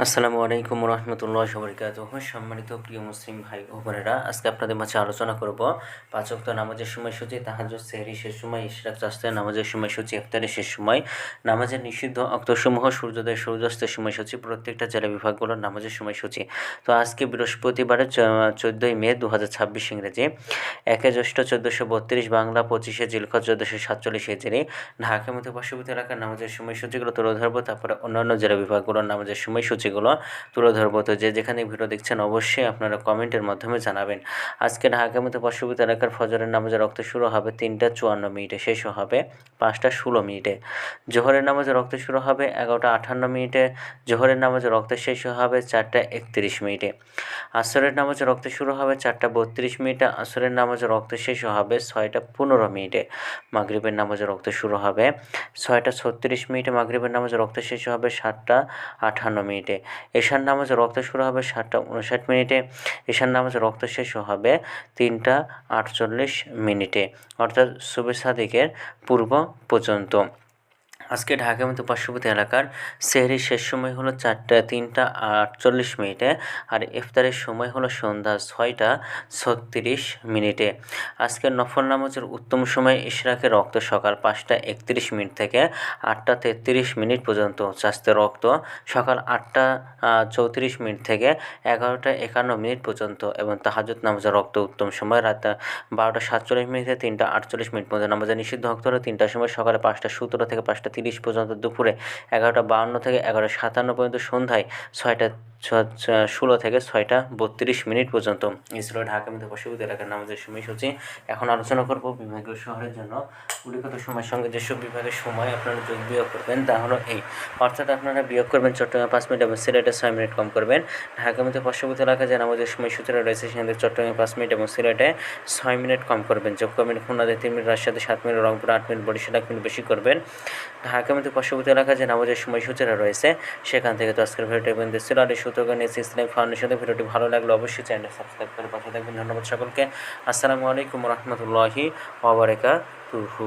আসসালামু আলাইকুম রহমতুল্লাহি ওয়া বারাকাতুহু। সম্মানিত প্রিয় মুসলিম ভাই ও বোনেরা, আজকে আপনাদের মাঝে আলোচনা করব পাঁচ ওয়াক্ত নামাজের সময়সূচি, তাহাজ্জুদ, সেহরি শেষ সময়, ইশরাক চাস্তে নামাজের সময়সূচি, ইফতারের শেষ সময়, নামাজের নিষিদ্ধ অক্তসমূহ, সূর্যোদয় সূর্যাস্তের সময়সূচি, প্রত্যেকটা জেলা বিভাগগুলোর নামাজের সময়সূচি। তো আজকে বৃহস্পতিবারের 14ই মে 2026 ইংরেজি, 1 জ্যৈষ্ঠ 1432 বাংলা, 25 জিলহজ 1447 হিজরি। ঢাকা মধ্যে পার্শ্ববর্তী এলাকার নামাজের সময়সূচিগুলো তুলে ধরবো, তারপরে অন্যান্য জেলা বিভাগগুলোর নামাজের সময়সূচিগুলো তুলে ধরবো। তো যে যেখানে ভিডিও দেখছেন অবশ্যই আপনারা কমেন্টের মাধ্যমে জানাবেন। আজকে ঢাকা মধ্যে পার্শ্ববর্তী এলাকার ফজরের নামাজের রক্ত শুরু হবে 3টা 54 মিনিটে, শেষ হবে 5টা 16 মিনিটে। জোহরের নামাজের রক্ত শুরু হবে 11টা 58 মিনিটে, জোহরের নামাজের রক্ত শেষ হবে 4টা 31 মিনিটে। আসরের নামাজের রক্ত শুরু হবে 4টা 32 মিনিটে, আসরের নামাজের রক্ত শেষ হবে 6টা 15 মিনিটে। মাগরিবের নামাজের রক্ত শুরু হবে 6টা 36 মিনিটে, মাগরিবের নামাজের রক্ত শেষ হবে 7টা 58 মিনিটে। এশার নামাজের রক্ত শুরু হবে 7টা 59 মিনিটে, এশার নামাজের রক্ত শেষ হবে 3টা 48 মিনিটে, অর্থাৎ সুবহে সাদিকের পূর্ব পর্যন্ত। আজকে ঢাকা মতো পার্শ্ববর্তী এলাকার সেহরির শেষ সময় হলো 3টা 48 মিনিটে, আর ইফতারের সময় হলো সন্ধ্যা 6টা 36 মিনিটে। আজকের নফল নামাজের উত্তম সময় ইশরাকের রক্ত সকাল 5টা 31 মিনিট থেকে 8টা 33 মিনিট পর্যন্ত, চাস্তের রক্ত সকাল 8টা 34 মিনিট থেকে 11টা 51 মিনিট পর্যন্ত, এবং তাহাজ্জুদ নামাজের রক্ত উত্তম সময় রাত 12টা 47 মিনিট থেকে 3টা 48 মিনিট পর্যন্ত। নামাজের নিষিদ্ধ রক্ত হলো 3টার সময়, সকালে 5টা 17 থেকে 5টা 30 পর্যন্ত, দুপুরে 11টা 52 থেকে 11টা 57 পর্যন্ত, সন্ধ্যায় 6টা 16 থেকে 6টা 32 মিনিট পর্যন্ত। এই ছিল ঢাকা মধ্যে পার্শ্ববর্তী এলাকার নামাজের সময়সূচি। এখন আলোচনা করব বিভাগীয় শহরের জন্য উল্লিখিত সময়ের সঙ্গে যেসব বিভাগের সময় আপনারা যোগ বিয়োগ করবেন তা হলো এই, অর্থাৎ আপনারা বিয়োগ করবেন চট্টগ্রামে 5 মিনিট এবং সিলেটে 6 মিনিট কম করবেন। ঢাকা মধ্যে পার্শ্ববর্তী এলাকায় যে নামাজের সময়সূচিটা রয়েছে সেখানে চট্টগ্রামে 5 মিনিট এবং সিলেটে 6 মিনিট কম করবেন। যোগ করবেন খুলনাতে 3 মিনিট, রাজশাহীতে 7 মিনিট, রংপুরে 8 মিনিট, বরিশালে 1 মিনিট বেশি করবেন। ঢাকা মধ্যে পার্শ্ববর্তী এলাকায় যে নামাজের সময়সূচিটা রয়েছে সেখান থেকে। তো আজকের ভিডিওটি বন্ধু ছিল, আর এই সূত্রকে নিয়ে ইসলামিক ফাউন্ডেশনের ভিডিওটি ভালো লাগলে অবশ্যই চ্যানেলটি সাবস্ক্রাইব করে পাশে থাকবেন। ধন্যবাদ সকলকে। আসসালামু আলাইকুম রহমতুল্লাহি ওয়া বারাকাতুহু।